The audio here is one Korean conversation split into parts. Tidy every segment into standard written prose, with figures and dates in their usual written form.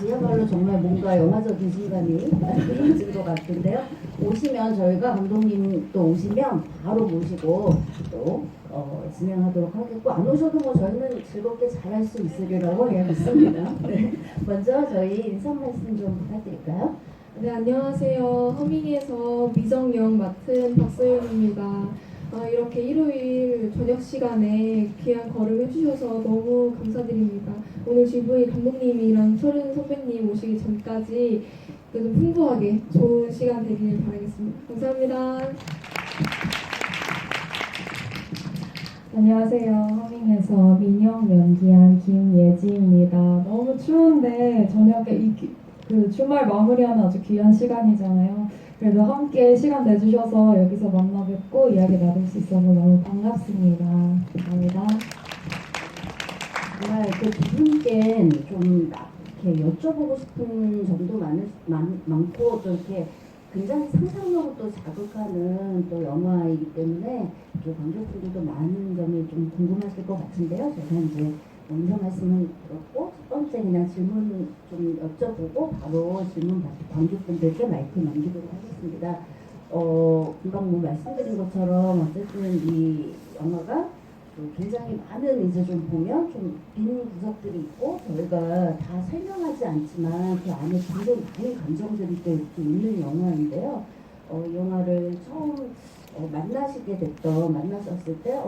그야말로 정말 뭔가 영화적인 순간이 이루어질 것 같은데요. 오시면 저희가 감독님 또 오시면 바로 모시고 또 진행하도록 하겠고, 안 오셔도 뭐 저희는 즐겁게 잘할 수 있으리라고 믿습니다. 네. 먼저 저희 인사 말씀 좀 부탁드릴까요? 네, 안녕하세요. 허밍에서 미정역 맡은 박소연입니다. 이렇게 일요일 저녁 시간에 귀한 걸음 해주셔서 너무 감사드립니다. 오늘 GV 감독님이랑 철은 선배님 오시기 전까지 좀 풍부하게 좋은 시간 되길 바라겠습니다. 감사합니다. 안녕하세요. 허밍에서 민영 연기한 김예지입니다. 너무 추운데 저녁에 그 주말 마무리하는 아주 귀한 시간이잖아요. 그래도 함께 시간 내주셔서 여기서 만나 뵙고 이야기 나눌 수 있어서 너무 반갑습니다. 감사합니다. 정말 그 두 분께 좀 이렇게 여쭤보고 싶은 점도 많고 또 이렇게 굉장히 상상력을 또 자극하는 또 영화이기 때문에 또 관객분들도 많은 점이 좀 궁금하실 것 같은데요. 제가 이제 인사 말씀은 들었고 첫 번째 그냥 질문 좀 여쭤보고 바로 질문 관객분들께 마이크 넘기도록 하겠습니다. 금방 뭐 말씀드린 것처럼 어쨌든 이 영화가 굉장히 많은 이제 좀 보면 좀 빈 구석들이 있고 저희가 다 설명하지 않지만 그 안에 굉장히 많은 감정들이 또 이렇게 있는 영화인데요. 이 영화를 처음 만나셨을 때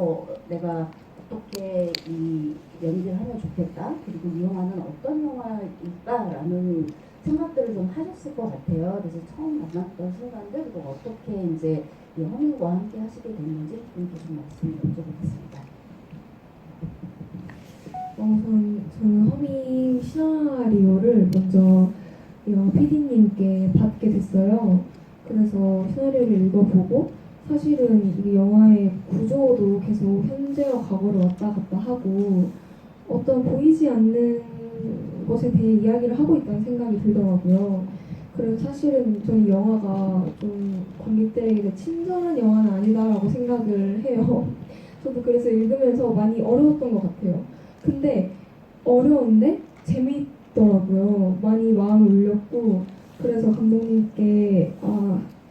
내가 어떻게 이 연기를 하면 좋겠다, 그리고 이 영화는 어떤 영화일까라는 생각들을 좀 하셨을 것 같아요. 그래서 처음 만났던 순간들, 그리고 어떻게 이제 이 허밍과 함께 하시게 됐는지 좀 말씀을 여쭤보겠습니다. 저는 허밍 시나리오를 먼저 PD님께 받게 됐어요. 그래서 시나리오를 읽어보고 사실은 이 영화의 구조도 계속 현재와 과거를 왔다 갔다 하고 어떤 보이지 않는 것에 대해 이야기를 하고 있다는 생각이 들더라고요. 그래서 사실은 저는 영화가 좀 관객들에게 친절한 영화는 아니다라고 생각을 해요. 저도 그래서 읽으면서 많이 어려웠던 것 같아요. 근데 어려운데 재미있더라고요. 많이 마음을 울렸고, 그래서 감독님께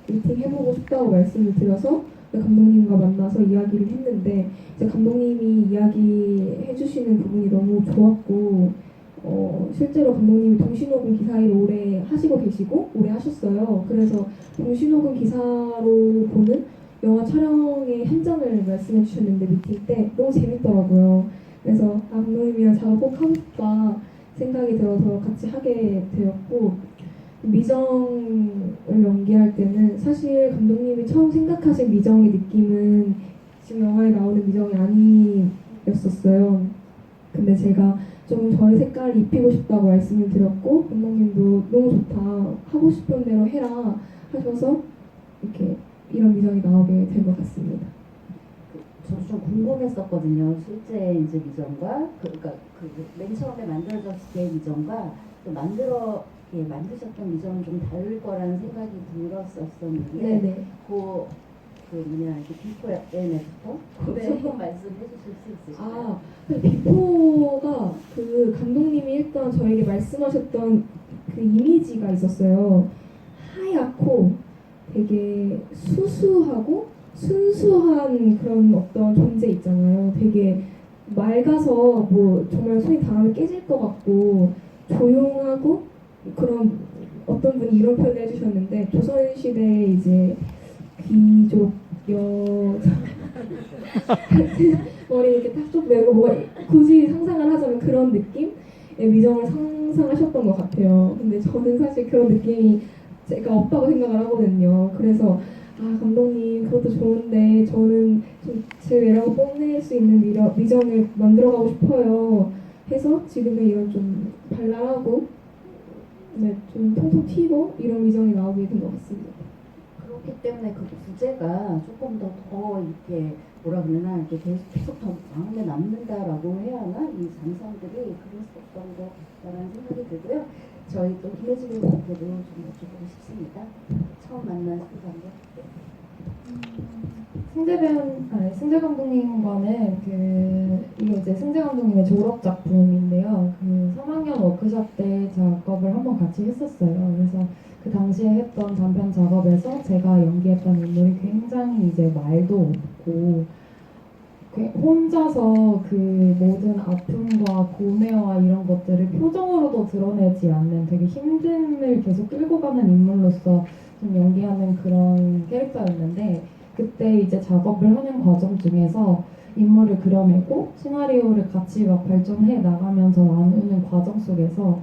미팅 해보고 싶다고 말씀을 드려서 감독님과 만나서 이야기를 했는데, 이제 감독님이 이야기해 주시는 부분이 너무 좋았고, 실제로 감독님이 동시녹음 기사일을 오래 하시고 계시고 오래 하셨어요. 그래서 동시녹음 기사로 보는 영화 촬영의 현장을 말씀해 주셨는데 미팅 때 너무 재밌더라고요. 그래서 감독님이랑 작업 꼭 하고 싶다 생각이 들어서 같이 하게 되었고, 미정을 연기할 때는 사실 감독님이 처음 생각하신 미정의 느낌은 지금 영화에 나오는 미정이 아니었었어요. 근데 제가 좀 저의 색깔을 입히고 싶다고 말씀을 드렸고, 감독님도 너무 좋다, 하고 싶은 대로 해라 하셔서 이렇게 이런 미정이 나오게 된 것 같습니다. 저도 좀 궁금했었거든요. 실제 이제 미정과 그러니까 맨 처음에 만들어졌을 때 미정과 또 만드셨던 미정은 좀 다를 거라는 생각이 들었었는데, 네네. 이렇게 비포 앤 애프터 조금 말씀해 주실 수 있으실까요? 비포가 그 감독님이 일단 저에게 말씀하셨던 그 이미지가 있었어요. 하얗고 되게 수수하고 순수한 그런 어떤 존재 있잖아요. 되게 맑아서 뭐 정말 손이 닿으면 깨질 것 같고 조용하고 그런, 어떤 분이 이런 표현을 해주셨는데 조선시대 이제 귀족 머리 이렇게 탁 메고 뭐가 굳이 상상을 하자면 그런 느낌의 미정을 상상하셨던 것 같아요. 근데 저는 사실 그런 느낌이 제가 없다고 생각을 하거든요. 그래서 감독님 그것도 좋은데 저는 좀 제 매력을 뽐낼 수 있는 미정을 만들어가고 싶어요 해서 지금의 이런 좀 발랄하고 좀 통통 튀고 이런 미정이 나오게 된 것 같습니다. 그렇기 때문에 그 부제가 조금 더 이렇게 뭐라 그러나 이렇게 계속 더 마음에 남는다라고 해야 하나, 이 장성들이 그랬었던 것 같다는 생각이 들고요. 저희 또 김혜지 배우님께도 좀 여쭤보고 싶습니다. 처음 만난 소감도. 승재 감독님과는 이게 이제 승재 감독님의 졸업 작품인데요. 그 3학년 워크숍 때 작업을 한번 같이 했었어요. 그래서 그 당시에 했던 단편 작업에서 제가 연기했던 인물이 굉장히 이제 말도 없고 혼자서 그 모든 아픔과 고뇌와 이런 것들을 표정으로도 드러내지 않는 되게 힘듦을 계속 끌고 가는 인물로서 좀 연기하는 그런 캐릭터였는데 그때 이제 작업을 하는 과정 중에서 인물을 그려내고 시나리오를 같이 막 발전해 나가면서 나누는 과정 속에서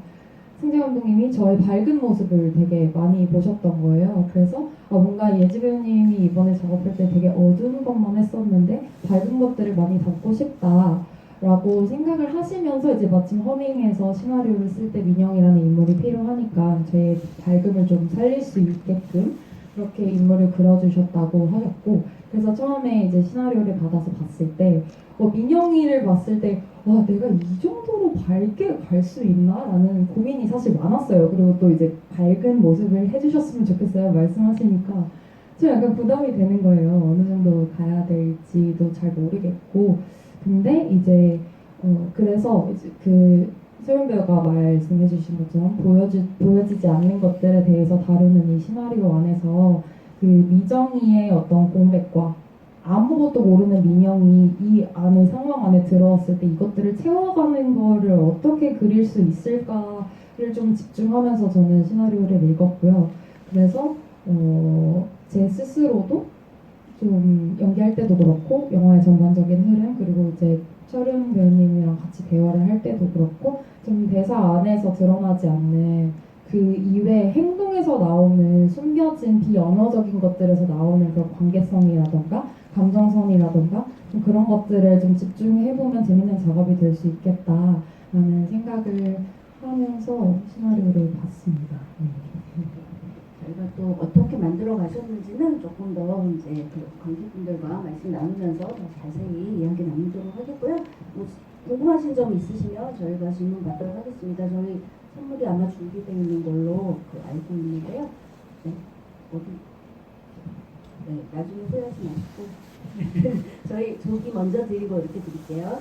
승재 감독님이 저의 밝은 모습을 되게 많이 보셨던 거예요. 그래서 뭔가 예지 배우님이 이번에 작업할 때 되게 어두운 것만 했었는데 밝은 것들을 많이 담고 싶다라고 생각을 하시면서 이제 마침 허밍에서 시나리오를 쓸 때 민영이라는 인물이 필요하니까 제 밝음을 좀 살릴 수 있게끔 그렇게 인물을 그려주셨다고 하셨고 그래서 처음에 이제 시나리오를 받아서 봤을 때 민영이를 봤을 때 와 내가 이 정도로 밝게 갈 수 있나? 라는 고민이 사실 많았어요. 그리고 또 이제 밝은 모습을 해주셨으면 좋겠어요. 말씀하시니까 좀 약간 부담이 되는 거예요. 어느 정도 가야 될지도 잘 모르겠고 근데 이제 그래서 이제 그 소연 배우가 말씀해주신 것처럼 보여지지 않는 것들에 대해서 다루는 이 시나리오 안에서 그 미정이의 어떤 공백과 아무것도 모르는 민영이 이 안에 상황 안에 들어왔을 때 이것들을 채워가는 거를 어떻게 그릴 수 있을까를 좀 집중하면서 저는 시나리오를 읽었고요. 그래서 제 스스로도 좀 연기할 때도 그렇고 영화의 전반적인 흐름 그리고 이제 철윤 배우님이랑 같이 대화를 할 때도 그렇고 좀 대사 안에서 드러나지 않는 그 이외의 행동에서 나오는 숨겨진 비언어적인 것들에서 나오는 그런 관계성이라던가 감정선이라던가 좀 그런 것들을 좀 집중해보면 재밌는 작업이 될 수 있겠다라는 생각을 하면서 시나리오를 봤습니다. 저희가 또 어떻게 만들어 가셨는지는 조금 더 이제 그 관객분들과 말씀 나누면서 더 자세히 이야기 나누도록 하겠고요. 뭐 궁금하신 점 있으시면 저희가 질문 받도록 하겠습니다. 저희 선물이 아마 준비되어 있는 걸로 알고 있는데요. 네, 어디? 네, 나중에 후회하지 마시고 저희 조기 먼저 드리고 이렇게 드릴게요.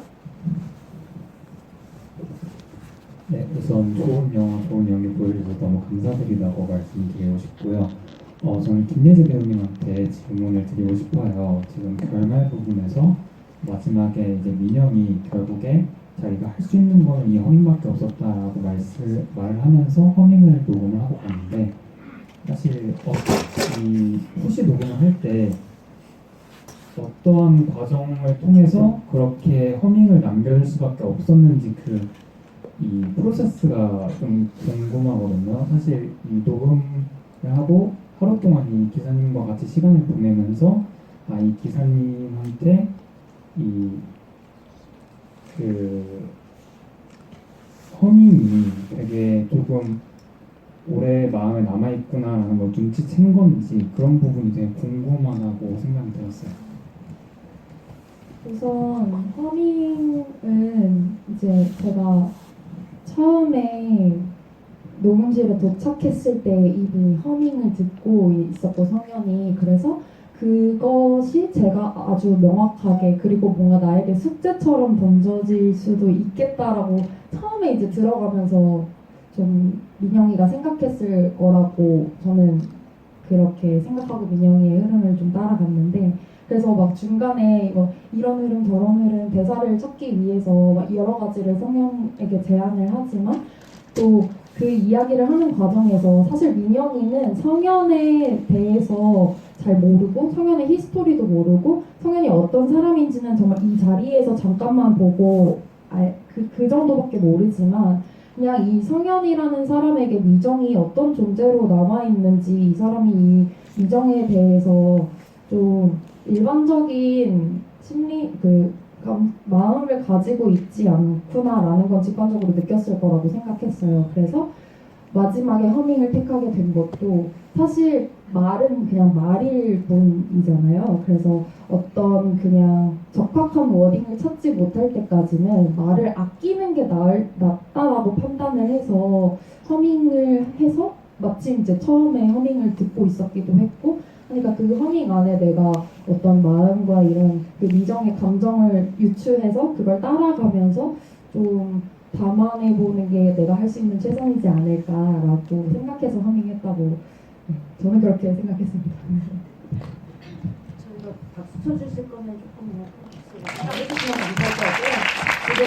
네, 우선 좋은 영화, 좋은 연기 보여주셔서 너무 감사드리다고 말씀드리고 싶고요. 저는 김예지 배우님한테 질문을 드리고 싶어요. 지금 결말 부분에서 마지막에 이제 민영이 결국에 자기가 할 수 있는 건 이 허밍밖에 없었다라고 말을 하면서 허밍을 녹음을 하고 갔는데 사실 이 후시 녹음을 할 때 어떠한 과정을 통해서 그렇게 허밍을 남겨줄 수밖에 없었는지 이 프로세스가 좀 궁금하거든요. 사실 이 녹음을 하고 하루 동안 이 기사님과 같이 시간을 보내면서 이 기사님한테 허밍이 되게 조금 오래 마음에 남아있구나라는 걸 눈치챈 건지 그런 부분이 되게 궁금하다고 생각이 들었어요. 우선 허밍은 이제 제가 처음에 녹음실에 도착했을 때 이미 허밍을 듣고 있었고 성현이 그래서 그것이 제가 아주 명확하게 그리고 뭔가 나에게 숙제처럼 던져질 수도 있겠다라고 처음에 이제 들어가면서 좀 민영이가 생각했을 거라고 저는 그렇게 생각하고 민영이의 흐름을 좀 따라갔는데 그래서 막 중간에 이런 흐름 저런 흐름 대사를 찾기 위해서 막 여러 가지를 성현에게 제안을 하지만 또 그 이야기를 하는 과정에서 사실 민영이는 성현에 대해서 잘 모르고 성현의 히스토리도 모르고 성현이 어떤 사람인지는 정말 이 자리에서 잠깐만 보고 그 정도밖에 모르지만 그냥 이 성현이라는 사람에게 미정이 어떤 존재로 남아있는지 이 사람이 이 미정에 대해서 좀 일반적인 심리 마음을 가지고 있지 않구나라는 건 직관적으로 느꼈을 거라고 생각했어요. 그래서 마지막에 허밍을 택하게 된 것도 사실 말은 그냥 말일 뿐이잖아요. 그래서 어떤 그냥 적합한 워딩을 찾지 못할 때까지는 말을 아끼는 게 낫다라고 판단을 해서 허밍을 해서 마침 이제 처음에 허밍을 듣고 있었기도 했고 그러니까 그 허밍 안에 내가 어떤 마음과 이런 그 미정의 감정을 유추해서 그걸 따라가면서 좀 담아내보는 게 내가 할 수 있는 최선이지 않을까라고 생각해서 허밍했다고 저는 그렇게 생각했습니다. 저희가 박수 쳐주실 거면 조금 해주시면 감사할 것 같고요. 지금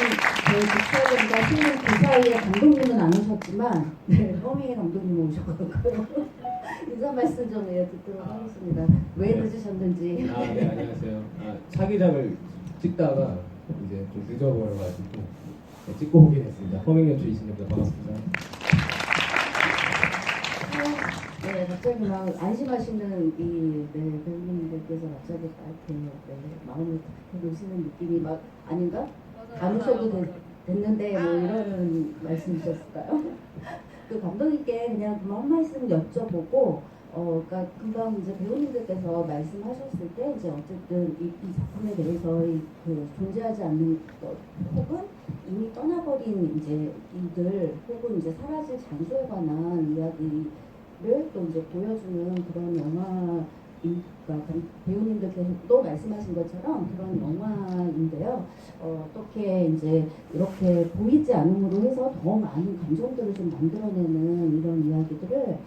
저희 기차들과 신문 그 사이에 감독님은 안 오셨지만 허밍의 감독님 오셨고요. 인사 말씀 좀 듣도록 하겠습니다. 왜 늦으셨는지. 네, 안녕하세요. 차기작을 찍다가 이제 좀 늦어버려가지고 찍고 오게 됐습니다. 허밍 연출이신 분들 반갑습니다. 네, 갑자기 막 안심하시는 이 배우님들께서 갑자기 이렇게 마음을 탁 놓으시는 느낌이 막 아닌가? 안 오셔도 됐는데 뭐 이런 말씀이셨을까요? 그 감독님께 그냥 한 말씀 여쭤보고 그러니까 금방 이제 배우님들께서 말씀하셨을 때 이제 어쨌든 이 작품에 대해서 그 존재하지 않는 것 혹은 이미 떠나버린 이제 이들 혹은 이제 사라질 장소에 관한 이야기를 또 이제 보여주는 그런 영화. 그러니까 배우님들께서도 말씀하신 것처럼 그런 영화인데요. 어떻게 이제 이렇게 보이지 않음으로 해서 더 많은 감정들을 좀 만들어내는 이런 이야기들을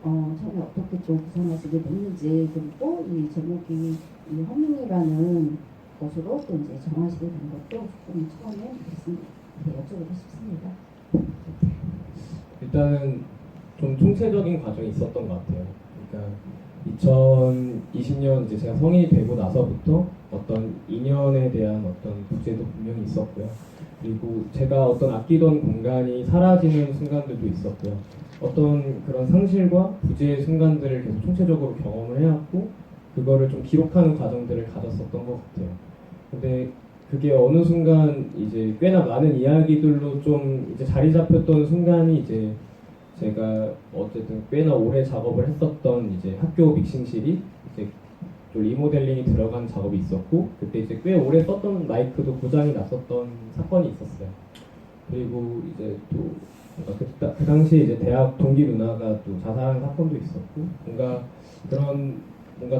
처음에 어떻게 좀 구상하시게 됐는지 그리고 이 제목이 이 허밍이라는 것으로 또 이제 정하시게 된 것도 조금 처음에 여쭤보고 싶습니다. 일단은 좀 총체적인 과정이 있었던 것 같아요. 그러니까 2020년 이제 제가 성인이 되고 나서부터 어떤 인연에 대한 어떤 부재도 분명히 있었고요. 그리고 제가 어떤 아끼던 공간이 사라지는 순간들도 있었고요. 어떤 그런 상실과 부재의 순간들을 계속 총체적으로 경험을 해왔고 그거를 좀 기록하는 과정들을 가졌었던 것 같아요. 근데 그게 어느 순간 이제 꽤나 많은 이야기들로 좀 이제 자리 잡혔던 순간이 이제 제가 어쨌든 꽤나 오래 작업을 했었던 이제 학교 믹싱실이 이제 좀 리모델링이 들어간 작업이 있었고 그때 이제 꽤 오래 썼던 마이크도 고장이 났었던 사건이 있었어요. 그리고 이제 또 뭔가 그 당시에 이제 대학 동기 누나가 또 자살한 사건도 있었고 뭔가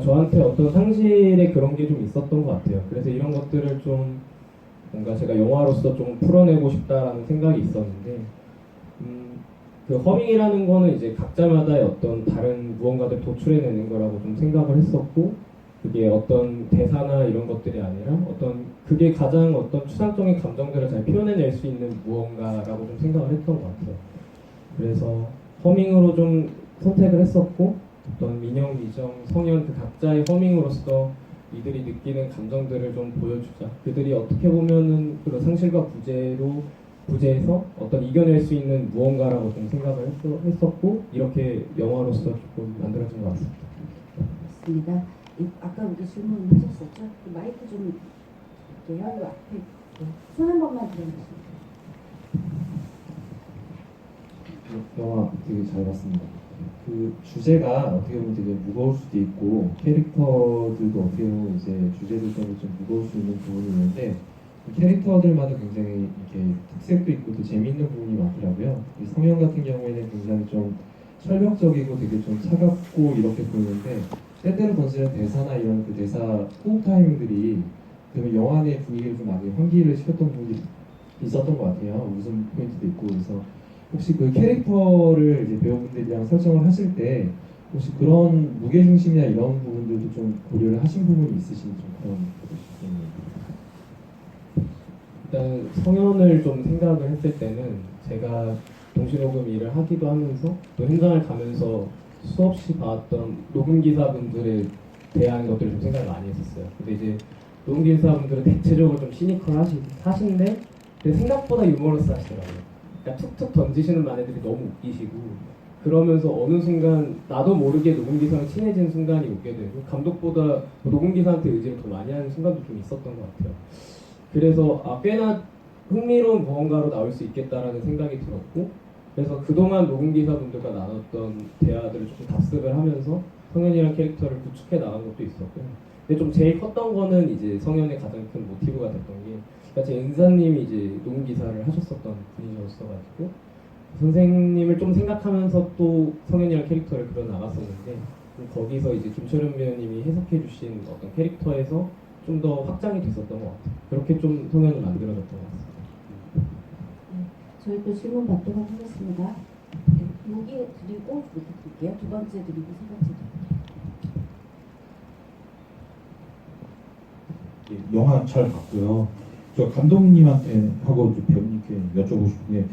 저한테 어떤 상실의 그런 게 좀 있었던 것 같아요. 그래서 이런 것들을 좀 뭔가 제가 영화로서 좀 풀어내고 싶다라는 생각이 있었는데 그 허밍이라는 거는 이제 각자마다의 어떤 다른 무언가를 도출해내는 거라고 좀 생각을 했었고 그게 어떤 대사나 이런 것들이 아니라 어떤 그게 가장 어떤 추상적인 감정들을 잘 표현해낼 수 있는 무언가라고 좀 생각을 했던 것 같아요. 그래서 허밍으로 좀 선택을 했었고 어떤 민영, 미정, 성현 그 각자의 허밍으로서 이들이 느끼는 감정들을 좀 보여주자. 그들이 어떻게 보면은 그런 상실과 부재에서 어떤 이겨낼 수 있는 무언가라고 좀 생각을 했었고 이렇게 영화로서 조금 만들어진 것 같습니다. 맞습니다. 아까 우리 질문하셨었죠? 마이크 좀 이렇게요. 이 앞에 손 한 번만 들어주세요. 영화 되게 잘 봤습니다. 그 주제가 어떻게 보면 되게 무거울 수도 있고 캐릭터들도 어떻게 보면 이제 주제들 때문에 좀 무거울 수 있는 부분이 있는데 캐릭터들마다 굉장히 이렇게 특색도 있고 또 재미있는 부분이 많더라고요. 이 성현 같은 경우에는 굉장히 좀 철벽적이고 되게 좀 차갑고 이렇게 보이는데 때때로 던지는 대사나 이런 그 대사 호흡 타이밍들이 그러면 영화 내 분위기를 좀 많이 환기를 시켰던 부분이 있었던 것 같아요. 웃음 포인트도 있고 그래서 혹시 그 캐릭터를 이제 배우분들이랑 설정을 하실 때 혹시 그런 무게중심이나 이런 부분들도 좀 고려를 하신 부분이 있으신지 좀 그런 것도 싶겠네요. 일단 성현을 좀 생각을 했을 때는 제가 동시녹음 일을 하기도 하면서 또 현장을 가면서 수없이 봤던 녹음기사분들에 대한 것들을 좀 생각을 많이 했었어요. 근데 이제 녹음기사분들은 대체적으로 좀 시니컬 하시는데 생각보다 유머러스 하시더라고요. 그러니까 툭툭 던지시는 말들이 너무 웃기시고 그러면서 어느 순간 나도 모르게 녹음기사랑 친해진 순간이 오게 되고 감독보다 녹음기사한테 의지를 더 많이 하는 순간도 좀 있었던 것 같아요. 그래서 꽤나 흥미로운 무언가로 나올 수 있겠다라는 생각이 들었고 그래서 그동안 녹음기사분들과 나눴던 대화들을 조금 답습을 하면서 성현이라는 캐릭터를 구축해 나간 것도 있었고요. 근데 좀 제일 컸던 거는 이제 성현의 가장 큰 모티브가 됐던 게 그러니까 제 은사님이 이제 녹음기사를 하셨었던 분이셨어가지고 선생님을 좀 생각하면서 또 성현이라는 캐릭터를 그려 나갔었는데 그럼 거기서 이제 김철현 배우님이 해석해주신 어떤 캐릭터에서 좀 더 확장이 됐었던 것 같아요. 그렇게 좀 성현이 만들어졌던 것 같습니다. 저희 또 질문 받도록 하겠습니다. 네, 여기 드리고 부탁드릴게요. 두 번째 드리고 세 번째 드릴게요. 예, 영화 잘 봤고요. 저 감독님한테 하고 이제 배우님께 여쭤보고 싶은 게,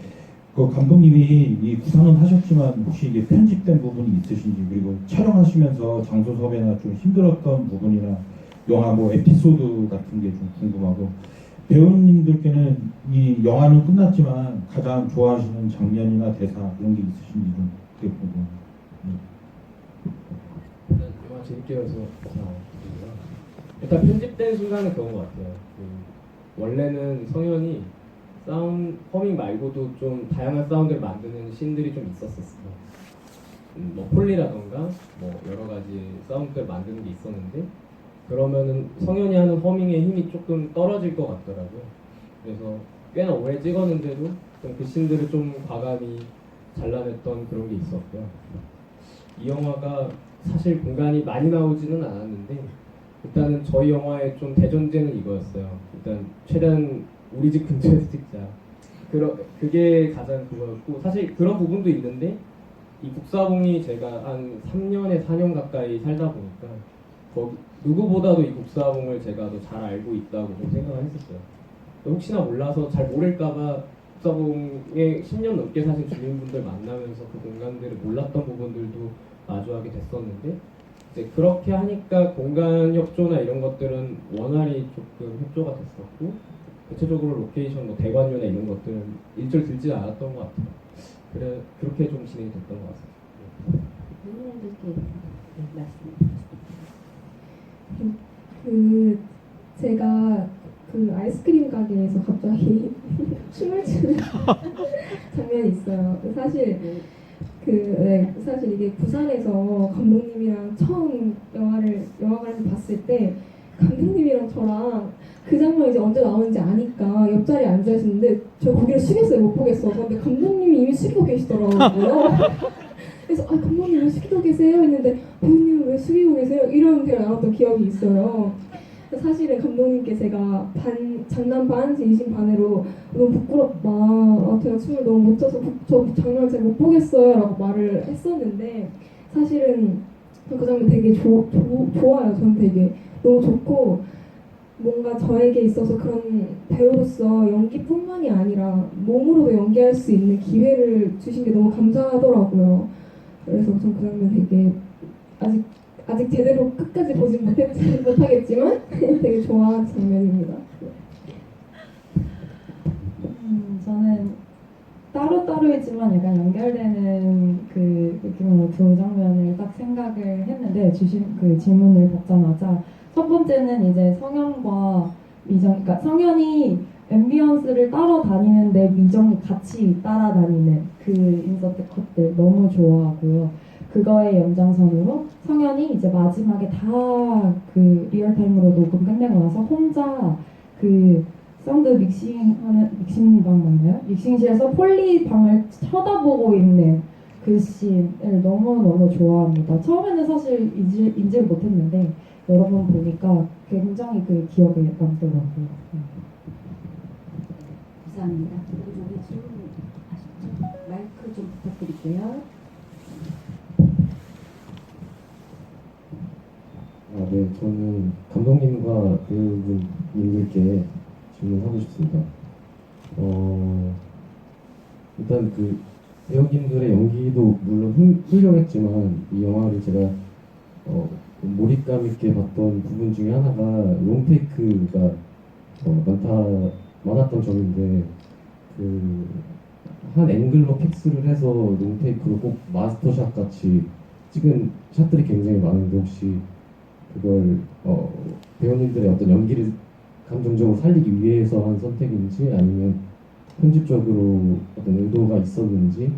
그 감독님이 이 구상은 하셨지만 혹시 이게 편집된 부분이 있으신지, 그리고 촬영하시면서 장소 섭외나 좀 힘들었던 부분이나 영화 뭐 에피소드 같은 게 좀 궁금하고, 배우님들께는 이 영화는 끝났지만 가장 좋아하시는 장면이나 대사 이런 게 있으신지 좀 그게 궁금합니다. 일단 영화 재밌게 봐서 드리고요. 일단 편집된 순간은 그런 것 같아요. 원래는 성현이 허밍 말고도 좀 다양한 사운드를 만드는 씬들이 좀 있었었어요. 뭐 폴리라던가 뭐 여러 가지 사운드를 만드는 게 있었는데, 그러면은 성현이 하는 허밍의 힘이 조금 떨어질 것 같더라고요. 그래서 꽤나 오래 찍었는데도 좀 그 씬들을 좀 과감히 잘라냈던 그런 게 있었고요. 이 영화가 사실 공간이 많이 나오지는 않았는데, 일단은 저희 영화의 좀 대전제는 이거였어요. 일단 최대한 우리 집 근처에서 찍자. 그게 가장 그거였고, 사실 그런 부분도 있는데, 이 북사봉이 제가 한 3년에 4년 가까이 살다 보니까 누구보다도 이 북사봉을 제가 더 잘 알고 있다고 좀 생각을 했었어요. 혹시나 몰라서 잘 모를까봐 북사봉에 10년 넘게 사신 주민분들 만나면서 그 공간들을 몰랐던 부분들도 마주하게 됐었는데, 이제 그렇게 하니까 공간 협조나 이런 것들은 원활히 조금 협조가 됐었고, 구체적으로 로케이션, 뭐 대관료나 이런 것들은 일절 들지 않았던 것 같아요. 그렇게 좀 진행이 됐던 것 같습니다. 배우님들께 말씀. 제가 그 아이스크림 가게에서 갑자기 춤을 추는 장면이 있어요. 사실 이게 부산에서 감독님이랑 처음 영화관에서 봤을 때, 감독님이랑 저랑 그 장면이 이제 언제 나오는지 아니까 옆자리에 앉아 있었는데, 저 고개를 숙였어요. 못 보겠어서. 근데 감독님이 이미 숙이고 계시더라고요. 그래서 감독님 왜 숙이고 계세요? 했는데, 배우님 왜 숙이고 계세요? 이런 대화 나눴던 기억이 있어요. 사실은 감독님께 제가 장난 반 진심 반으로 너무 부끄럽다, 제가 춤을 너무 못 춰서 저 장면을 잘 못 보겠어요 라고 말을 했었는데, 사실은 그 장면 되게 좋아요. 저는 되게 너무 좋고, 뭔가 저에게 있어서 그런 배우로서 연기뿐만이 아니라 몸으로도 연기할 수 있는 기회를 주신 게 너무 감사하더라고요. 그래서 전 그 장면 되게 아직 제대로 끝까지 보진 못하겠지만 되게 좋아하는 장면입니다. 저는 따로따로이지만 약간 연결되는 그 느낌으로 두 장면을 딱 생각을 했는데, 주신 그 질문을 받자마자 첫 번째는 이제 성현과 미정, 그러니까 성현이 앰비언스를 따라다니는데 미정이 같이 따라다니는 그 인서트 컷들 너무 좋아하고요. 그거의 연장선으로 성현이 이제 마지막에 다 그 리얼타임으로 녹음 끝내고 나서 혼자 그 사운드 믹싱방 맞나요? 믹싱실에서 폴리방을 쳐다보고 있는 그 씬을 너무너무 좋아합니다. 처음에는 사실 인지를 못했는데 여러 번 보니까 굉장히 그 기억에 남더라고요. 감사합니다. 그리고 여기 질문 하셨죠? 마이크 좀 부탁드릴게요. 네, 저는 감독님과 배우분들께 질문하고 싶습니다. 일단 그 배우님들의 연기도 물론 훌륭했지만, 이 영화를 제가 몰입감 있게 봤던 부분 중에 하나가 롱테이크가 많았던 점인데, 그 한 앵글로 픽스를 해서 롱테이크로 꼭 마스터샷 같이 찍은 샷들이 굉장히 많은데, 혹시 그걸 배우님들의 어떤 연기를 감정적으로 살리기 위해서 한 선택인지, 아니면 편집적으로 어떤 의도가 있었는지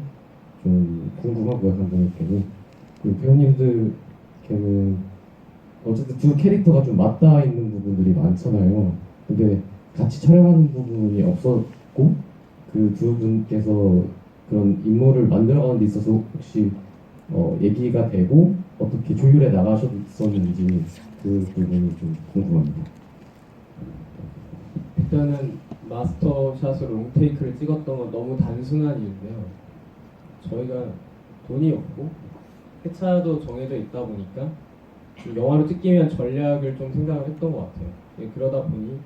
좀 궁금하고요, 감독님께는. 그리고 배우님들께는 어쨌든 두 캐릭터가 좀 맞닿아 있는 부분들이 많잖아요. 근데 같이 촬영하는 부분이 없었고, 그 두 분께서 그런 인물을 만들어가는 데 있어서 혹시 얘기가 되고 어떻게 조율해 나가셨었는지 그 부분이 좀 궁금합니다. 일단은 마스터샷으로 롱테이크를 찍었던 건 너무 단순한 이유인데요. 저희가 돈이 없고 회차도 정해져 있다 보니까 이 영화로 찍기 위한 전략을 좀 생각을 했던 것 같아요. 그러다 보니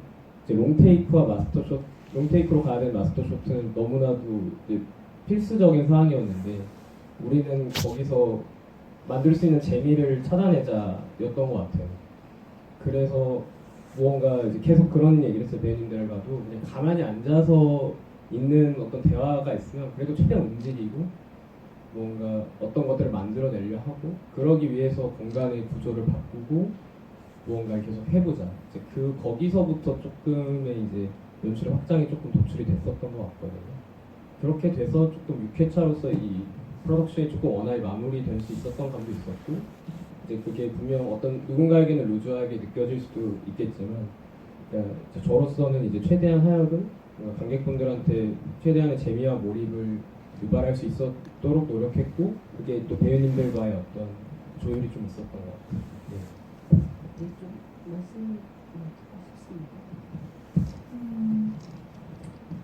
이제 롱테이크와 마스터샷, 롱테이크로 가야 되는 마스터샷은 너무나도 이제 필수적인 사항이었는데 우리는 거기서 만들 수 있는 재미를 찾아내자였던 것 같아요. 그래서 무언가 이제 계속 그런 얘기를 했어요. 배우님들과도 그냥 가만히 앉아서 있는 어떤 대화가 있으면 그래도 최대한 움직이고 뭔가 어떤 것들을 만들어내려 하고 그러기 위해서 공간의 구조를 바꾸고 무언가를 계속 해보자. 이제 거기서부터 조금의 이제 연출의 확장이 조금 도출이 됐었던 것 같거든요. 그렇게 돼서 조금 6회차로서 이 프로덕션이 조금 원활히 마무리될 수 있었던 감도 있었고 이제 그게 분명 어떤 누군가에게는 루즈하게 느껴질 수도 있겠지만 그러니까 저로서는 이제 최대한 하여금 관객분들한테 최대한의 재미와 몰입을 유발할 수 있도록 노력했고 그게 또 배우님들과의 어떤 조율이 좀 있었던 것 같아요. 네. 좀 말씀 하셨습니다.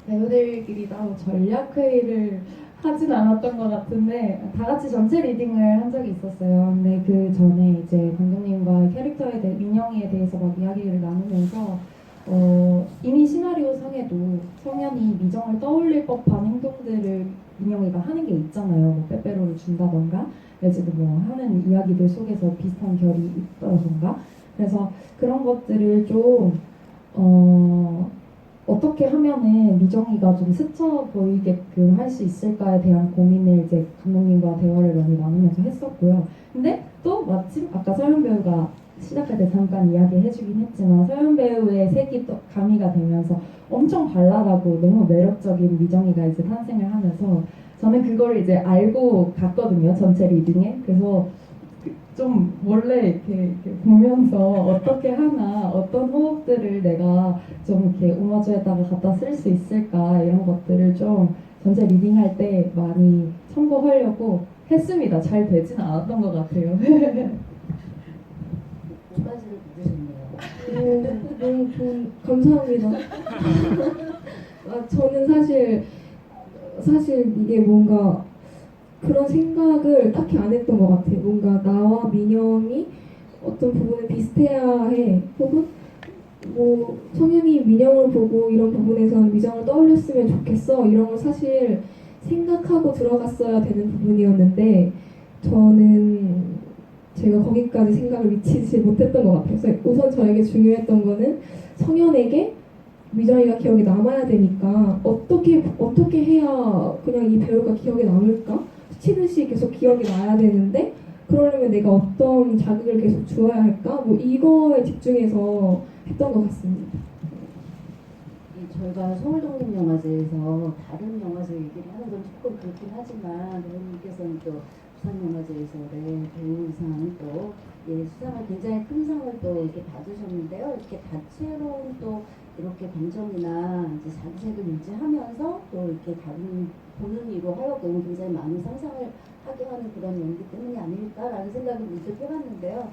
배우들끼리 따로 전략 회의를 하진 않았던 것 같은데 다 같이 전체 리딩을 한 적이 있었어요. 근데 그 전에 이제 감독님과 캐릭터에 대해 민영이에 대해서 막 이야기를 나누면서 이미 시나리오 상에도 성현이 미정을 떠올릴 법한 행동들을 민영이가 하는 게 있잖아요. 뭐 빼빼로를 준다던가 내지도 뭐 하는 이야기들 속에서 비슷한 결이 있다던가 그래서 그런 것들을 좀 어떻게 하면은 미정이가 좀 스쳐 보이게끔 할 수 있을까에 대한 고민을 이제 감독님과 대화를 많이 나누면서 했었고요. 근데 또 마침 아까 서현 배우가 시작할 때 잠깐 이야기해주긴 했지만 서현 배우의 색이 또 가미가 되면서 엄청 발랄하고 너무 매력적인 미정이가 이제 탄생을 하면서 저는 그걸 이제 알고 갔거든요. 전체 리딩에. 그래서 좀 원래 이렇게 보면서 어떻게 하나 어떤 호흡들을 내가 좀 이렇게 오마주에다가 갖다 쓸 수 있을까 이런 것들을 좀 전체 리딩할 때 많이 참고하려고 했습니다. 잘 되진 않았던 것 같아요. 두 가지를 부르셨네요. 너무 좋은 감사합니다. 저는 사실 이게 뭔가 그런 생각을 딱히 안 했던 것 같아요. 뭔가 나와 민영이 어떤 부분에 비슷해야 해. 혹은 뭐 성현이 민영을 보고 이런 부분에서는 미정을 떠올렸으면 좋겠어. 이런 걸 사실 생각하고 들어갔어야 되는 부분이었는데 저는 제가 거기까지 생각을 미치지 못했던 것 같아요. 그래서 우선 저에게 중요했던 거는 성현에게 미정이가 기억에 남아야 되니까 어떻게 해야 그냥 이 배우가 기억에 남을까? 스치듯이 계속 기억이 나야 되는데 그러려면 내가 어떤 자극을 계속 주어야 할까? 뭐 이거에 집중해서 했던 것 같습니다. 저희가 서울독립영화제에서 다른 영화제 얘기를 하는 건 조금 그렇긴 하지만 배우님께서는 또 부산영화제에서 배우상 또 수상을 굉장히 큰 상을 또 이렇게 받으셨는데요. 이렇게 다채로운 또 이렇게 감정이나 이제 자기색을 유지하면서 또 이렇게 다른 보는 이로 하여금 굉장히 많은 상상을 하게 하는 그런 연기 때문이 아닐까라는 생각을 문득 해봤는데요.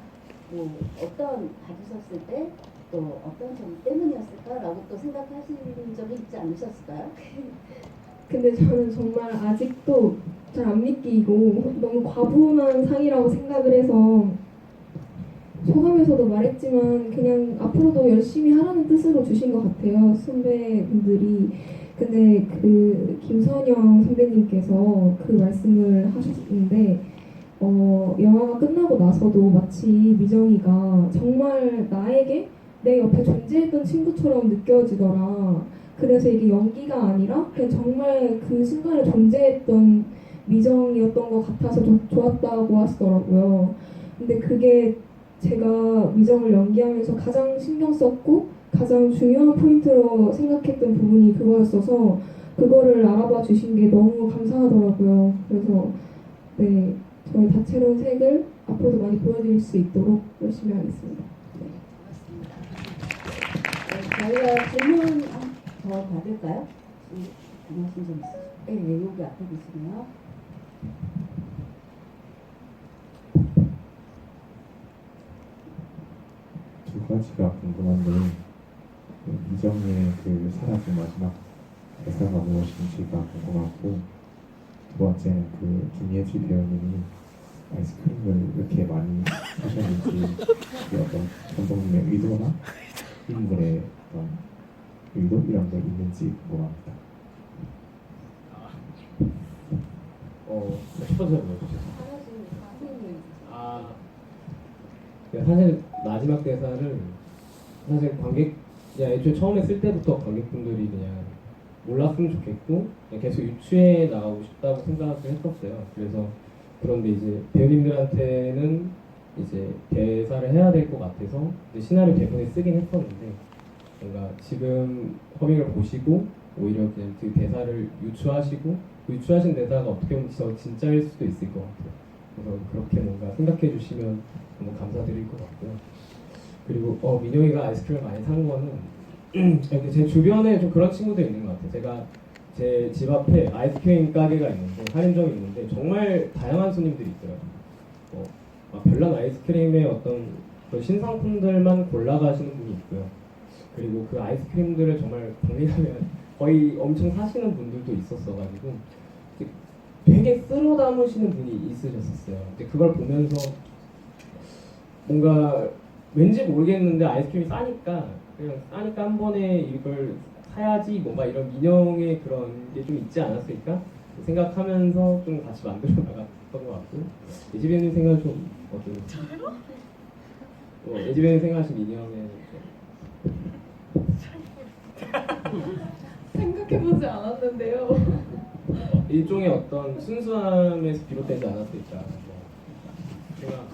뭐 어떤 받으셨을 때 또 어떤 점 때문이었을까라고 또 생각하시는 적이 있지 않으셨을까요? 근데 저는 정말 아직도 잘 안 믿기고 너무 과분한 상이라고 생각을 해서 소감에서도 말했지만 그냥 앞으로도 열심히 하라는 뜻으로 주신 것 같아요. 선배분들이. 근데 그 김선영 선배님께서 그 말씀을 하셨는데 영화가 끝나고 나서도 마치 미정이가 정말 나에게 내 옆에 존재했던 친구처럼 느껴지더라. 그래서 이게 연기가 아니라 그냥 정말 그 순간에 존재했던 미정이었던 것 같아서 좀 좋았다고 하시더라고요. 근데 그게 제가 미정을 연기하면서 가장 신경 썼고 가장 중요한 포인트로 생각했던 부분이 그거였어서 그거를 알아봐 주신 게 너무 감사하더라고요. 그래서 네, 저희 다채로운 색을 앞으로도 많이 보여드릴 수 있도록 열심히 하겠습니다. 저희가 질문 더 받을까요? 궁금하신 점 있으세요? 네, 여기 앞에 계시네요. 두 가지가 궁금한데 이정의 그 사라진 마지막 대사가 무엇인지가 궁금하고 두 번째 그 김예지 배우님이 아이스크림을 이렇게 많이 하셨는지 그 어떤 감독님의 의도나 인물의 어떤 의도 이런 게 있는지 궁금합니다. 첫 번째 뭐였죠? 사실 마지막 대사를 사실 관객 그냥 애초에 처음에 쓸 때부터 관객분들이 그냥 몰랐으면 좋겠고 그냥 계속 유추해 나가고 싶다고 생각을 했었어요. 그래서 그런데 이제 배우님들한테는 이제 대사를 해야 될 것 같아서 이제 시나리오 대본에 쓰긴 했었는데 뭔가 지금 허밍을 보시고 오히려 그냥 그 대사를 유추하시고 그 유추하신 대사가 어떻게 보면 진짜일 수도 있을 것 같아요. 그래서 그렇게 뭔가 생각해 주시면 너무 감사드릴 것 같고요. 그리고 민영이가 아이스크림을 많이 산 거는 이렇게 제 주변에 좀 그런 친구도 있는 것 같아요. 제가 제 집 앞에 아이스크림 가게가 있는데 할인점이 있는데 정말 다양한 손님들이 있어요. 막 별난 아이스크림의 어떤 그런 신상품들만 골라가시는 분이 있고요. 그리고 그 아이스크림들을 정말 방문하면 거의 엄청 사시는 분들도 있었어가지고 되게 쓸어 담으시는 분이 있으셨었어요. 근데 그걸 보면서 뭔가 왠지 모르겠는데 아이스크림이 싸니까 그냥 싸니까 한 번에 이걸 사야지 뭔가 이런 민영의 그런 게 좀 있지 않았을까 생각하면서 좀 같이 만들어 나갔던 것 같고 예지배님 생각은 좀 어떠세요? 예지배님 생각하신 민영의 생각해보지 않았는데요. 일종의 어떤 순수함에서 비롯되지 않았을까 생각.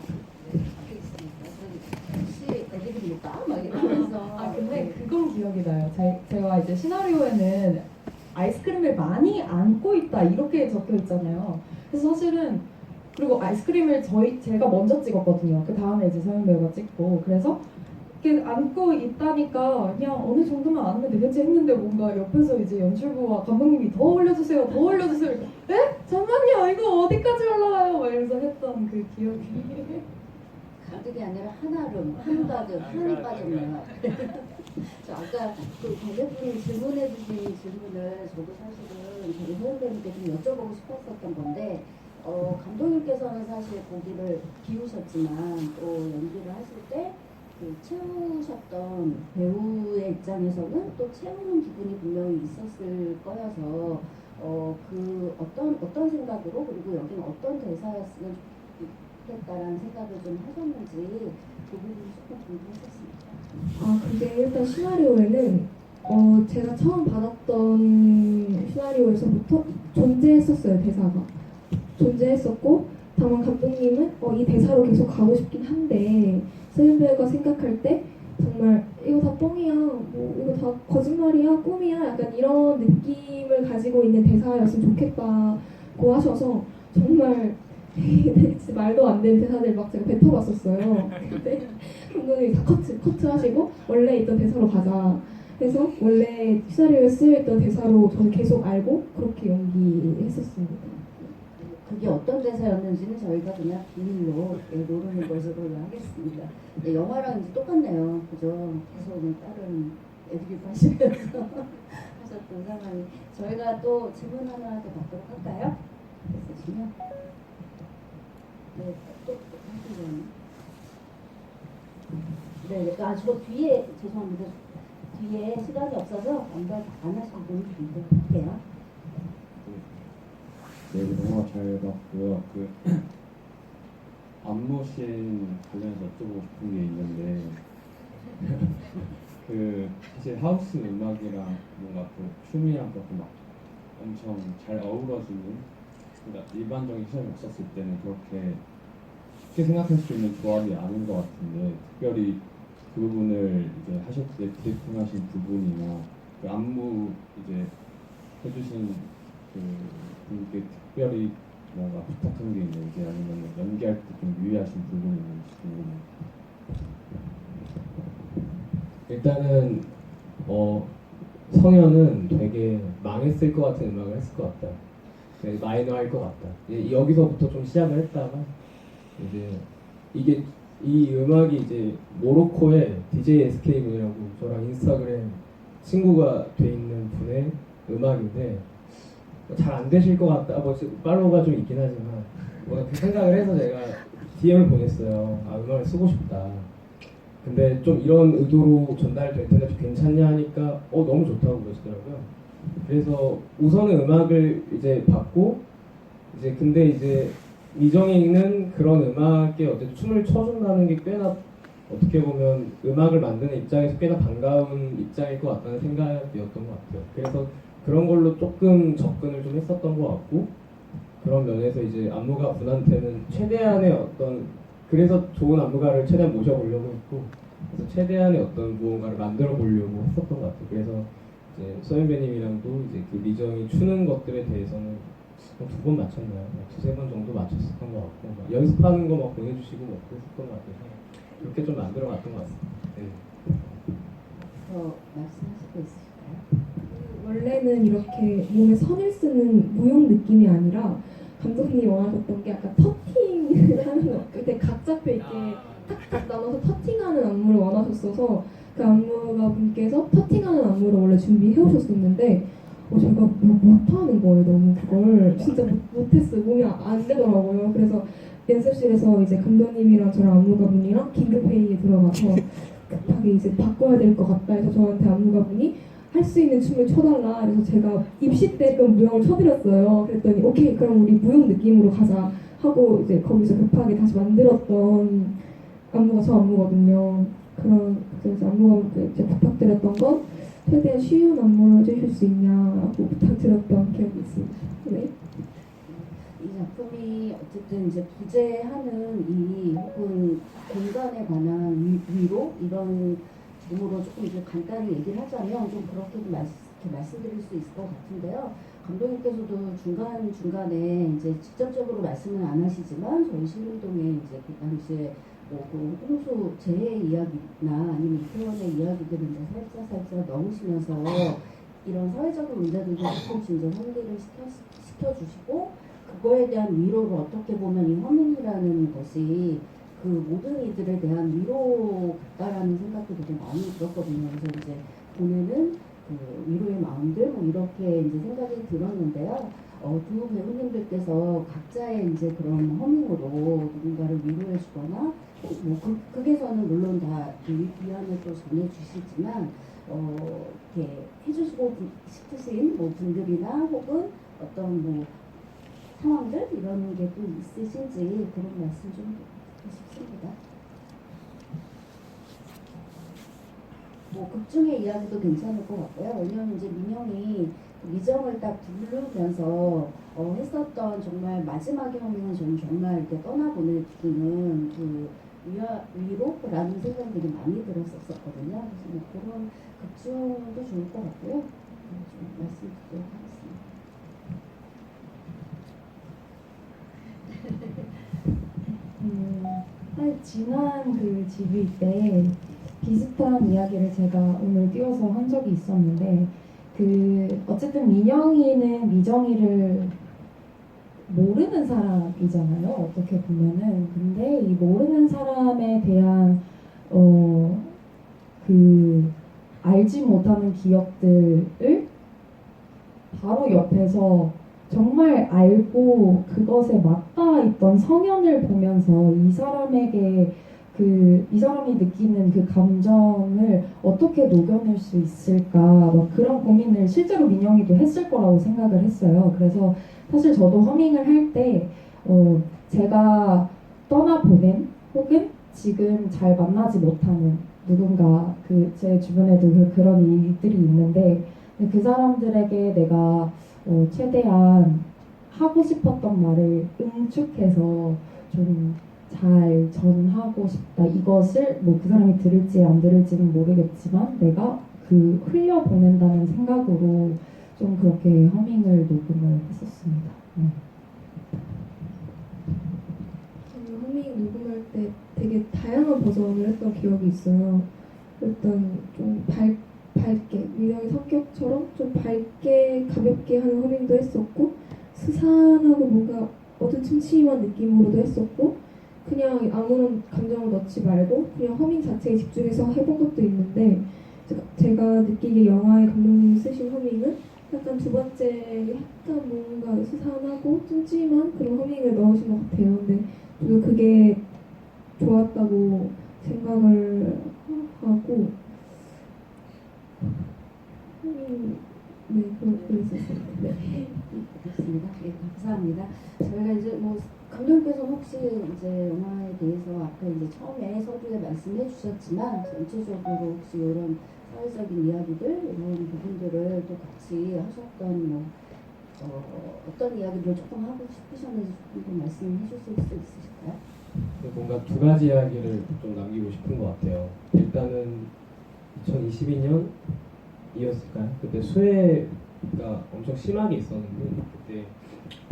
혹시 애드립입니까? 막 이러면서. 아 근데 그건 기억이 나요. 제가 이제 시나리오에는 아이스크림을 많이 안고 있다 이렇게 적혀 있잖아요. 그래서 사실은 그리고 아이스크림을 제가 먼저 찍었거든요. 그 다음에 이제 서영 배우가 찍고 그래서 이렇게 안고 있다니까 그냥 어느 정도만 안으면 되겠지 했는데 뭔가 옆에서 이제 연출부와 감독님이 더 올려주세요, 더 올려주세요. 에? 잠깐만요, 이거 어디까지 올라가요? 막 이러면서 했던 그 기억이. 가득이 아니라 한아름, 한가득, 한이 빠졌네요. 저 아까 그 관객분이 질문해주신 질문을 저도 사실은 저희 선생님께 좀 여쭤보고 싶었었던 건데 감독님께서는 사실 고기를 비우셨지만 또 연기를 하실 때 그 채우셨던 배우의 입장에서는 또 채우는 부분이 분명히 있었을 거여서 그 어떤 생각으로 그리고 여기는 어떤 대사였으면 좋겠다라는 생각을 좀 하셨는지 그 부분이 조금 궁금했었습니다. 그게 일단 시나리오에는 제가 처음 받았던 시나리오에서부터 존재했었어요. 대사가 존재했었고 다만 감독님은 이 대사로 계속 가고 싶긴 한데 세윤 배우가 생각할 때 정말 이거 다 뻥이야, 뭐 이거 다 거짓말이야, 꿈이야, 약간 이런 느낌을 가지고 있는 대사였으면 좋겠다고 하셔서 정말 진짜 말도 안 되는 대사들 막 제가 뱉어봤었어요. 근데 감독님이 다 커트하시고 원래 있던 대사로 가자. 그래서 원래 시나리오에 쓰여있던 대사로 저는 계속 알고 그렇게 연기했었습니다. 그게 어떤 대사였는지는 저희가 그냥 비밀로 모르는 것으로 하겠습니다. 네, 영화랑 이제 똑같네요. 그죠? 계속 다른 애드립 하시면서 하셨던 상황이. 저희가 또 질문 하나 더 받도록 할까요? 있으시면. 네, 또 하시면. 네, 저 뒤에, 죄송합니다. 뒤에 시간이 없어서 안 하시는 분 드릴게요. 네, 영화 잘 봤고요. 그 안무씬 관련해서 여쭤보고 싶은 게 있는데 그 사실 하우스 음악이랑 뭔가 그 춤이랑 그렇게 막 엄청 잘 어우러지는 그러니까 일반적인 시험이 없었을 때는 그렇게 쉽게 생각할 수 있는 조합이 아닌 것 같은데 특별히 그 부분을 이제 하실 때 브리핑하신 부분이나 그 안무 이제 해주신 그 분께 특별히 뭔가 부탁한 게 있는지 아니면 연기할 때 좀 유의하신 부분이 있는지 궁금해요. 일단은 성현은 되게 망했을 것 같은 음악을 했을 것 같다. 되게 마이너할 것 같다. 여기서부터 좀 시작을 했다가 이제 이게 이 음악이 이제 모로코의 DJ SK 분이라고 저랑 인스타그램 친구가 돼 있는 분의 음악인데 잘 안 되실 것 같다. 뭐 팔로우가 좀 있긴 하지만 뭐 그 생각을 해서 제가 DM을 보냈어요. 아 음악을 쓰고 싶다. 근데 좀 이런 의도로 전달될 텐데 좀 괜찮냐 하니까 너무 좋다고 그러시더라고요. 그래서 우선은 음악을 이제 받고 근데 이제 미정이는 그런 음악에 어쨌든 춤을 춰준다는 게 꽤나 어떻게 보면 음악을 만드는 입장에서 꽤나 반가운 입장일 것 같다는 생각이었던 것 같아요. 그래서 그런 걸로 조금 접근을 좀 했었던 것 같고 그런 면에서 이제 안무가 분한테는 최대한의 그래서 좋은 안무가를 최대한 모셔보려고 했고 그래서 최대한의 무언가를 만들어 보려고 했었던 것 같아요. 그래서 이제 소연배님이랑도 이제 그 미정이 추는 것들에 대해서는 2번 맞췄나요? 2-3번 정도 맞췄었던 것 같고 막 연습하는 거 막 보내주시고 막 그랬었던 것 같아서 그렇게 좀 만들어 갔던 것 같습니다. 네. 더 말씀하실 거 있으실까요? 원래는 이렇게 몸에 선을 쓰는 무용 느낌이 아니라 감독님이 원하셨던 게 약간 터팅을 하는 거, 그때 각 잡혀 있게 탁탁 나눠서 터팅하는 안무를 원하셨어서 그 안무가 분께서 터팅하는 안무를 원래 준비해 오셨었는데 제가 못하는 거예요. 너무 그걸 진짜 못했어요. 몸이 안 되더라고요. 그래서 연습실에서 이제 감독님이랑 저랑 안무가분이랑 긴급 회의에 들어가서 급하게 이제 바꿔야 될 것 같다 해서 저한테 안무가분이 할 수 있는 춤을 춰달라. 그래서 제가 입시 때 그 무용을 춰드렸어요. 그랬더니 오케이 그럼 우리 무용 느낌으로 가자 하고 이제 거기서 급하게 다시 만들었던 안무가 저 안무거든요. 그래서 안무가분께 이제 부탁드렸던 건 최대한 쉬운 안무를 해주실 수 있냐고 부탁드렸던 기억이 있습니다. 네. 이 작품이 어쨌든 이제 부재하는 이 혹은 공간에 관한 위로 이런 이름으로 조금 이제 간단히 얘기를 하자면 좀 그렇게 좀 이렇게 말씀드릴 수 있을 것 같은데요. 감독님께서도 중간중간에 이제 직접적으로 말씀은 안 하시지만 저희 신림동에 이제 그 당시에 그 홍수 재해 이야기나 아니면 이태원의 이야기들을 이제 살짝 넣으시면서 이런 사회적인 문제들도 조금씩 이제 상기를 시켜주시고 그거에 대한 위로를 어떻게 보면 이 허민이라는 것이 그 모든 이들에 대한 위로 같다라는 생각도 되게 많이 들었거든요. 그래서 이제 보면은 그 위로의 마음들 뭐 이렇게 이제 생각이 들었는데요. 두 배우님들께서 각자의 이제 그런 허밍으로 누군가를 위로해주거나 뭐 극에서는 물론 다 위안을 또 전해주시지만 이렇게 해주시고 싶으신 뭐 분들이나 혹은 어떤 뭐 상황들 이런 게 또 있으신지 그런 말씀 좀 듣고 싶습니다. 뭐 극중의 이야기도 괜찮을 것 같고요. 왜냐하면 이제 민영이 미정을 딱 부르면서 했었던 정말 마지막에 하면 저는 정말 이렇게 떠나보내주는 그 위로라는 생각이 되게 많이 들었었거든요. 그래서 뭐 그런 극중도 좋을 것 같고요. 좀 말씀드리도록 하겠습니다. 사실 지난 그 GV 때 비슷한 이야기를 제가 오늘 띄워서 한 적이 있었는데 어쨌든 민영이는 미정이를 모르는 사람이잖아요. 어떻게 보면은. 근데 이 모르는 사람에 대한 알지 못하는 기억들을 바로 옆에서 정말 알고 그것에 맞닿아 있던 성현을 보면서 이 사람에게 이 사람이 느끼는 그 감정을 어떻게 녹여낼 수 있을까 막 그런 고민을 실제로 민영이도 했을 거라고 생각을 했어요. 그래서 사실 저도 허밍을 할 때 제가 떠나보낸 혹은 지금 잘 만나지 못하는 누군가 제 주변에도 그런 일들이 있는데 그 사람들에게 내가 최대한 하고 싶었던 말을 응축해서 좀 잘 전하고 싶다. 이것을 뭐 그 사람이 들을지 안 들을지는 모르겠지만 내가 흘려보낸다는 생각으로 좀 그렇게 허밍을 녹음을 했었습니다. 네. 저는 허밍 녹음할 때 되게 다양한 버전을 했던 기억이 있어요. 일단 좀 밝게 민영이 성격처럼 좀 밝게 가볍게 하는 허밍도 했었고 스산하고 뭔가 어두침침한 느낌으로도 했었고 그냥 아무런 감정을 넣지 말고 그냥 허밍 자체에 집중해서 해본 것도 있는데 제가 느끼기에 영화의 감독님이 쓰신 허밍은 약간 두 번째 약간 뭔가 수산하고 찜찜한 그런 허밍을 넣으신 것 같아요. 근데 저도 그게 좋았다고 생각을 하고 네 그랬었어요. 네. 그렇습니다. 예, 감사합니다. 저희가 이제 뭐 감독님께서 혹시 이제 영화에 대해서 아까 이제 처음에 서두에 말씀해 주셨지만 전체적으로 혹시 이런 사회적인 이야기들 이런 부분들을 또 같이 하셨던 뭐 어떤 이야기를 조금 하고 싶으셨는지 좀 말씀해 주실 수 있으실까요? 뭔가 두 가지 이야기를 좀 남기고 싶은 것 같아요. 일단은 2022년이었을까요? 그때 수해가 엄청 심하게 있었는데 그때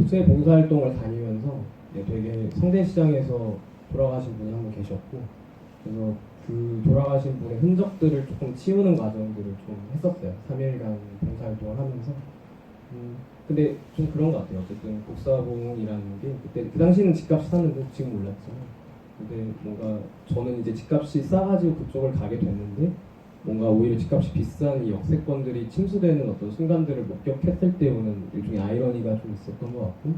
수해 봉사활동을 다니면서 되게 성대시장에서 돌아가신 분이 한 분 계셨고 그래서 그 돌아가신 분의 흔적들을 조금 치우는 과정들을 좀 했었어요. 3일간 봉사활동을 하면서 근데 좀 그런 것 같아요. 어쨌든 복사봉이라는 게 그때 그 당시는 집값이 쌌는데 지금 몰랐지만 근데 뭔가 저는 이제 집값이 싸가지고 그쪽을 가게 됐는데 뭔가 오히려 집값이 비싼 이 역세권들이 침수되는 어떤 순간들을 목격했을 때 오는 일종의 아이러니가 좀 있었던 것 같고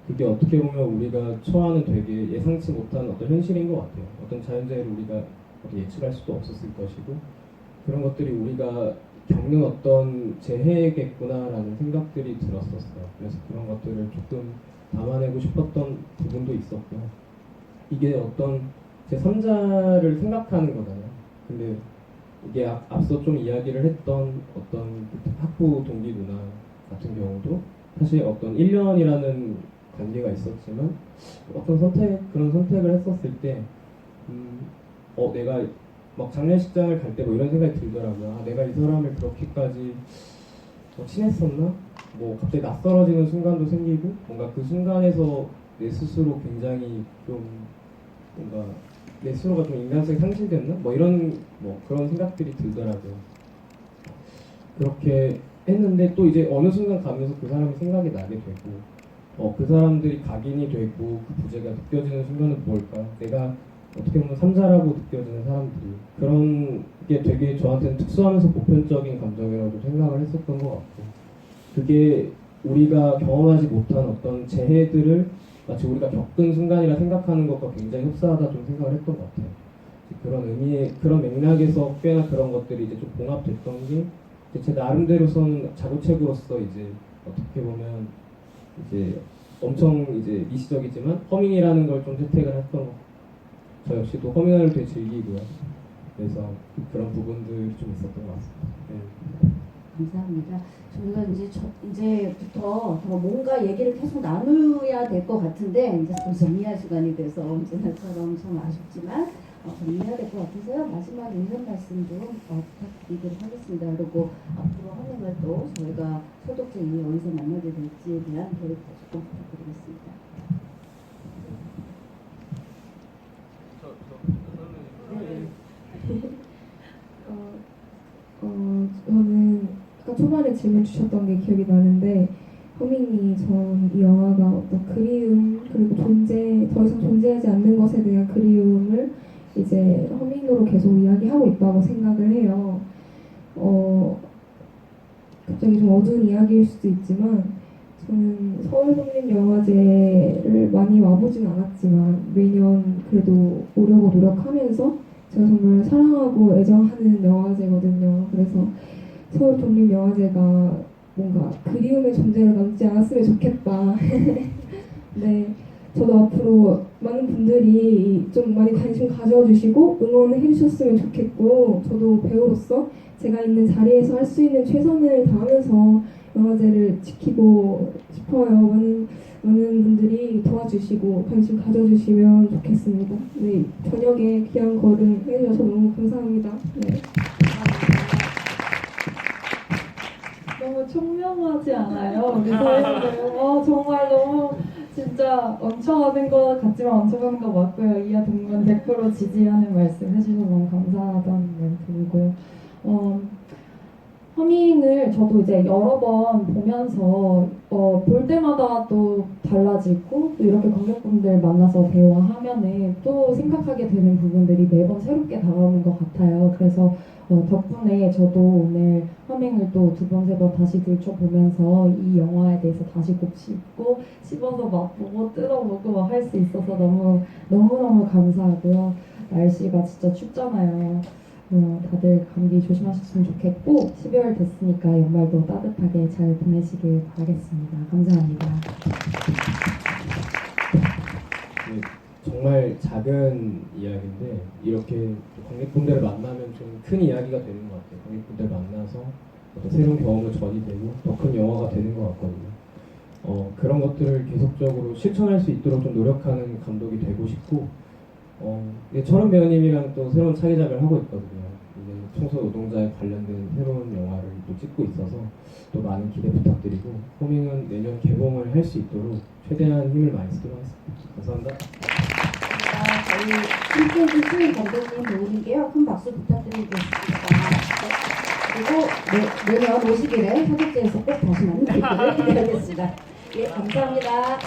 그게 어떻게 보면 우리가 처하는 되게 예상치 못한 어떤 현실인 것 같아요. 어떤 자연재해를 우리가 예측할 수도 없었을 것이고 그런 것들이 우리가 겪는 어떤 재해겠구나라는 생각들이 들었었어요. 그래서 그런 것들을 조금 담아내고 싶었던 부분도 있었고요. 이게 어떤 제3자를 생각하는 거잖아요. 근데 이게 앞서 좀 이야기를 했던 어떤 학부 동기 누나 같은 경우도 사실 어떤 1년이라는 관계가 있었지만 어떤 그런 선택을 했었을 때 내가 막 장례식장을 갈 때 뭐 이런 생각이 들더라고요. 아, 내가 이 사람을 그렇게까지 친했었나? 뭐 갑자기 낯설어지는 순간도 생기고 뭔가 그 순간에서 내 스스로 굉장히 좀 뭔가 내 스스로가 좀 인간성이 상실됐나? 뭐 이런 뭐 그런 생각들이 들더라고요. 그렇게 했는데 또 이제 어느 순간 가면서 그 사람이 생각이 나게 되고 그 사람들이 각인이 되고 그 부재가 느껴지는 순간은 뭘까? 내가 어떻게 보면 삼자라고 느껴지는 사람들이 그런 게 되게 저한테는 특수하면서 보편적인 감정이라고 생각을 했었던 것 같고 그게 우리가 경험하지 못한 어떤 재해들을 마치 우리가 겪은 순간이라 생각하는 것과 굉장히 흡사하다 좀 생각을 했던 것 같아요. 그런 의미의 그런 맥락에서 꽤나 그런 것들이 이제 좀 봉합됐던 게 제 나름대로서는 자구책으로서 이제 어떻게 보면 이제 엄청 이제 미시적이지만 허밍이라는 걸 좀 채택을 했던 것 같아요. 저 역시도 허밍을 되게 즐기고요. 그래서 그런 부분들이 좀 있었던 것 같습니다. 네. 감사합니다. 저희가 이제부터 더 뭔가 얘기를 계속 나누어야 될 것 같은데 이제 또 정리할 시간이 돼서 언제나처럼 참 아쉽지만 정리해야 될 것 같아서요. 마지막 인사 말씀 좀 부탁드리도록 하겠습니다. 그리고 앞으로 하는 또 저희가 소독쟁이 어디서 만나게 될지에 대한 계획도 조금 부탁드리겠습니다. 저는 아까 초반에 질문 주셨던 게 기억이 나는데 허밍이 전 이 영화가 어떤 그리움 그리고 더 이상 존재하지 않는 것에 대한 그리움을 이제 허밍으로 계속 이야기하고 있다고 생각을 해요. 갑자기 좀 어두운 이야기일 수도 있지만 저는 서울독립영화제를 많이 와보진 않았지만 매년 그래도 오려고 노력하면서 제가 정말 사랑하고 애정하는 영화제거든요. 그래서 서울독립영화제가 뭔가 그리움의 존재로 남지 않았으면 좋겠다. 네, 저도 앞으로 많은 분들이 좀 많이 관심 가져주시고 응원해 주셨으면 좋겠고 저도 배우로서 제가 있는 자리에서 할 수 있는 최선을 다하면서 영화제를 지키고 싶어요. 많은 분들이 도와주시고 관심 가져주시면 좋겠습니다. 네, 저녁에 귀한 걸음 해주셔서 너무 감사합니다. 네. 너무 총명하지 않아요? 우리 사회분들. 정말 너무 진짜 얹혀가는 것 같지만 얹혀가는 거 맞고요. 이하 동문 100% 지지하는 말씀 해주셔서 너무 감사하다는 말 드리고요. 허밍을 저도 이제 여러 번 보면서 볼 때마다 또 달라지고 또 이렇게 관객분들 만나서 대화하면은 또 생각하게 되는 부분들이 매번 새롭게 다가오는 것 같아요. 그래서 덕분에 저도 오늘 허밍을 또 두 번, 세 번 다시 들춰보면서 이 영화에 대해서 다시 곱씹고 씹어서 맛보고 뜯어보고 막 할 수 있어서 너무너무 감사하고요. 날씨가 진짜 춥잖아요. 다들 감기 조심하셨으면 좋겠고 12월 됐으니까 연말도 따뜻하게 잘 보내시길 바라겠습니다. 감사합니다. 네, 정말 작은 이야기인데 이렇게 관객분들을 만나면 좀 큰 이야기가 되는 것 같아요. 관객분들 만나서 어떤 새로운 경험을 전이 되고 더 큰 영화가 되는 것 같거든요. 그런 것들을 계속적으로 실천할 수 있도록 좀 노력하는 감독이 되고 싶고 철원 배우님이랑 또 새로운 차기작을 하고 있거든요. 이제 청소 노동자에 관련된 새로운 영화를 또 찍고 있어서 또 많은 기대 부탁드리고 호밍은 내년 개봉을 할 수 있도록 최대한 힘을 많이 쓰도록 하겠습니다. 감사합니다. 저희 함께해 주신 감독님 배우님께요. 큰 박수 부탁드리겠습니다. 그리고 내년 50일에 협업제에서 꼭 다시 만나기를 기대하겠습니다. 예, 감사합니다.